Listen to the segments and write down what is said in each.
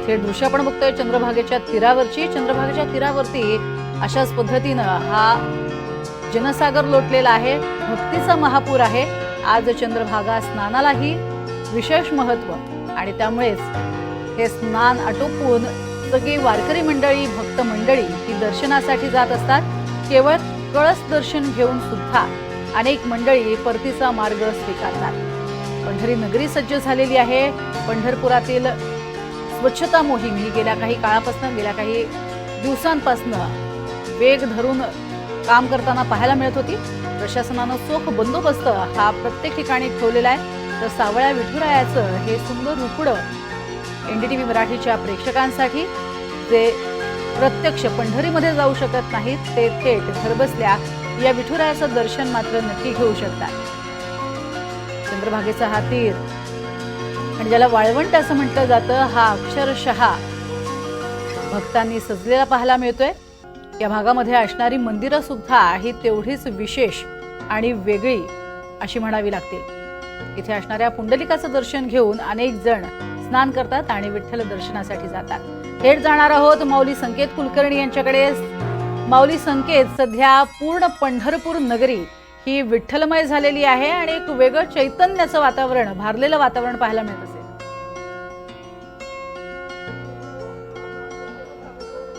हे दृश्य आपण बघतोय चंद्रभागेच्या तीरावरची। चंद्रभागेच्या तीरावरती अशाच पद्धतीनं हा जनसागर लोटलेला आहे, भक्तीचा महापूर आहे। आज चंद्रभागा स्नानालाही विशेष महत्त्व आणि त्यामुळेच हे स्नान आटोपून सगळी वारकरी मंडळी, भक्त मंडळी ही दर्शनासाठी जात असतात। केवळ कळस दर्शन घेऊन सुद्धा अनेक मंडळी परतीचा मार्ग स्वीकारतात। पंढरी नगरी सज्ज झालेली आहे। पंढरपुरातील स्वच्छता मोहीम ही गेल्या काही काळापासून, गेल्या काही दिवसांपासून वेग धरून काम करताना पाहायला मिळत होती। प्रशासनानं चोख बंदोबस्त हा प्रत्येक ठिकाणी ठेवलेला आहे। तर सावळ्या विठुरायाचं हे सुंदर रुपडं एनडीटीव्ही मराठीच्या प्रेक्षकांसाठी जे प्रत्यक्ष पंढरीमध्ये जाऊ शकत नाहीत ते थेट घरबसल्या या विठुरायाचं दर्शन मात्र नक्की घेऊ शकतात। चंद्रभागेचा हा तीर आणि ज्याला वाळवंट असं म्हटलं जातं, हा अक्षरशः भक्तांनी सजलेला पाहायला मिळतोय। या भागामध्ये असणारी मंदिरं सुद्धा ही तेवढीच विशेष आणि वेगळी अशी म्हणावी लागतील। इथे असणाऱ्या पुंडलिकाचं दर्शन घेऊन अनेक जण स्नान करतात आणि विठ्ठल दर्शनासाठी जातात। थेट जाणार आहोत माऊली संकेत कुलकर्णी यांच्याकडे। माऊली संकेत, सध्या पूर्ण पंढरपूर नगरी ही विठ्ठलमय झालेली आहे आणि एक वेगळं चैतन्याचं वातावरण, भारलेलं वातावरण पाहायला मिळत असेल।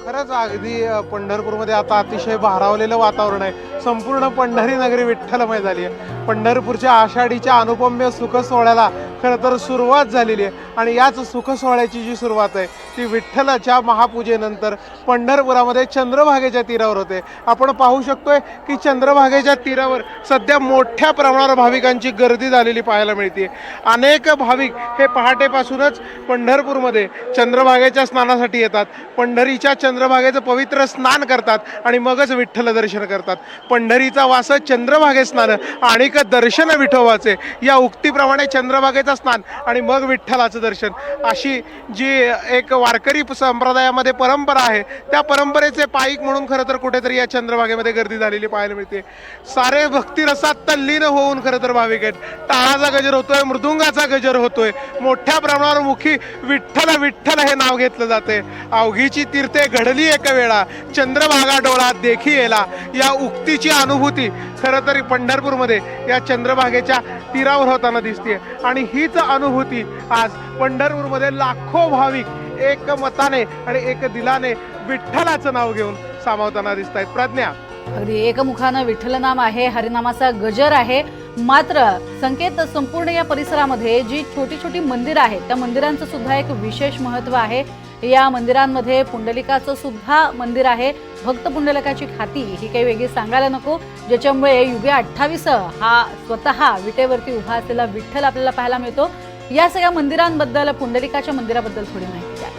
खरंच अगदी पंढरपूरमध्ये आता अतिशय भारावलेलं वातावरण आहे। संपूर्ण पंढरी नगरी विठ्ठलमय झाली आहे। पंढरपूरच्या आषाढीच्या अनुपम्य सुख सोहळ्याला खरं तर सुरुवात झालेली आहे आणि याच सुख सोहळ्याची जी सुरुवात आहे ती विठ्ठलाच्या महापूजेनंतर पंढरपुरामध्ये चंद्रभागेच्या तीरावर होते। आपण पाहू शकतोय की चंद्रभागेच्या तीरावर सध्या मोठ्या प्रमाणावर भाविकांची गर्दी झालेली पाहायला मिळते। अनेक भाविक हे पहाटेपासूनच पंढरपूरमध्ये चंद्रभागेच्या स्नानासाठी येतात। पंढरीच्या चंद्रभागेचं पवित्र स्नान करतात आणि मगच विठ्ठल दर्शन करतात। पंढरीचा वास चंद्रभागे स्नान आणि दर्शन विठोबाचे या उक्तीप्रमाणे चंद्रभागेचा स्नान आणि मग विठ्ठलाचं दर्शन, अशी जी एक वारकरी संप्रदायामध्ये परंपरा आहे त्या परंपरेचे पाईक म्हणून खरं तर कुठेतरी या चंद्रभागेमध्ये गर्दी झालेली पाहायला मिळते। सारे भक्तिरसात तल्लीन होऊन खरं तर भाविक आहेत। टाळाचा गजर होतोय, मृदुंगाचा गजर होतोय, मोठ्या प्रमाणावर मुखी विठ्ठल विठ्ठल हे नाव घेतलं जाते। अवघीची तीर्थे घडली एक वेळा, चंद्रभागा डोळा देखी येला, या उक्तीची अनुभूती खरं तर पंढरपूरमध्ये या चंद्रभागेच्या तीरावर होताना दिसते। आणि हीच अनुभूती आज पंढरपूरमध्ये लाखो भाविक एक मताने आणि एक दिलाने विठ्ठलाचं नाव घेऊन सामावताना दिसत आहेत। प्रज्ञा, अगदी एकमुखानं विठ्ठल नाम आहे, हरिनामाचा गजर आहे। मात्र संकेत, संपूर्ण या परिसरामध्ये जी छोटी छोटी मंदिरं आहेत त्या मंदिरांचं सुद्धा एक विशेष महत्त्व आहे। या मंदिरांमध्ये पुंडलिकाचं सुद्धा मंदिर आहे। भक्त पुंडलिकाची खाती ही काही वेगळी सांगायला नको, ज्याच्यामुळे युगे 28 हा स्वतः विटेवरती उभा असलेला विठ्ठल आपल्याला पाहायला मिळतो। या सगळ्या मंदिरांबद्दल, पुंडलिकाच्या मंदिराबद्दल थोडी माहिती द्या।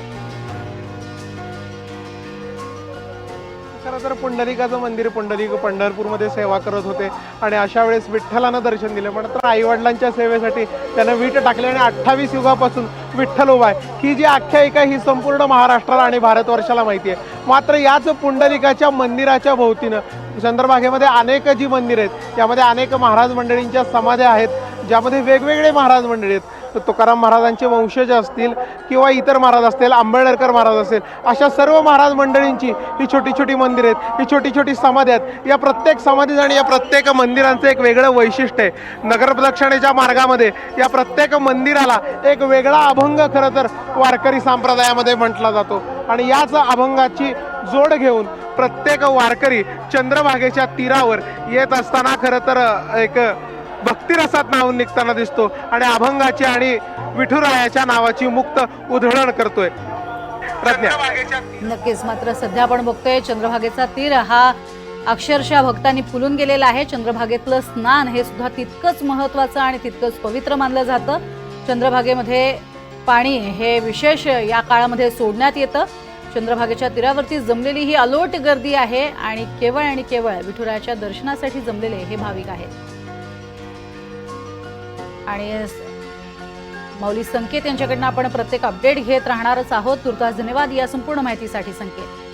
खरं तर पुंडलिकाचं मंदिर, पुंडलिक पंढरपूरमध्ये सेवा करत होते आणि अशा वेळेस विठ्ठलानं दर्शन दिलं। म्हणतात आई वडिलांच्या सेवेसाठी त्यानं वीट टाकली आणि 28 युगापासून विठ्ठल उभा आहे ही जी आख्यायिका ही संपूर्ण महाराष्ट्राला आणि भारतवर्षाला माहिती आहे। मात्र याच पुंडलिकाच्या मंदिराच्या भोवतीनं चंद्रभागेमध्ये अनेक जी मंदिर आहेत यामध्ये अनेक महाराज मंडळींच्या समाध्या आहेत, ज्यामध्ये वेगवेगळे महाराज मंडळी आहेत। तुकाराम महाराजांचे वंशज असतील किंवा इतर महाराज असतील, आंबेडकर महाराज असतील, अशा सर्व महाराज मंडळींची ही छोटी छोटी मंदिरं आहेत, ही छोटी छोटी समाधी आहेत। या प्रत्येक समाधीत आणि या प्रत्येक मंदिरांचं एक वेगळं वैशिष्ट्य आहे। नगरप्रदक्षिणेच्या मार्गामध्ये या प्रत्येक मंदिराला एक वेगळा अभंग खरं तर वारकरी संप्रदायामध्ये म्हटला जातो आणि याच अभंगाची जोड घेऊन प्रत्येक वारकरी चंद्रभागेच्या तीरावर येत असताना खरं तर एक भक्तिरसात नाव निघताना दिसतो आणि अभंगाची आणि विठुरायाच्या नावाची मुक्त उधळण करतोय। प्रज्ञा, नक्कीच। मात्र सध्या आपण बघतोय चंद्रभागेचा तीर हा अक्षरशः भक्तांनी फुलून गेलेला आहे। चंद्रभागेतलं स्नान हे सुद्धा तितकंच महत्त्वाचं आणि तितकंच पवित्र मानलं जातं। चंद्रभागेमध्ये पाणी हे विशेष या काळामध्ये सोडण्यात येतं। चंद्रभागेच्या तीरावरती जमलेली ही अलोट गर्दी आहे आणि केवळ विठुरायाच्या दर्शनासाठी जमलेले हे भाविक आहेत। आणि माऊली संकेत यांच्याकडनं आपण प्रत्येक अपडेट घेत राहणारच आहोत। तुर्तास धन्यवाद या संपूर्ण माहितीसाठी संकेत।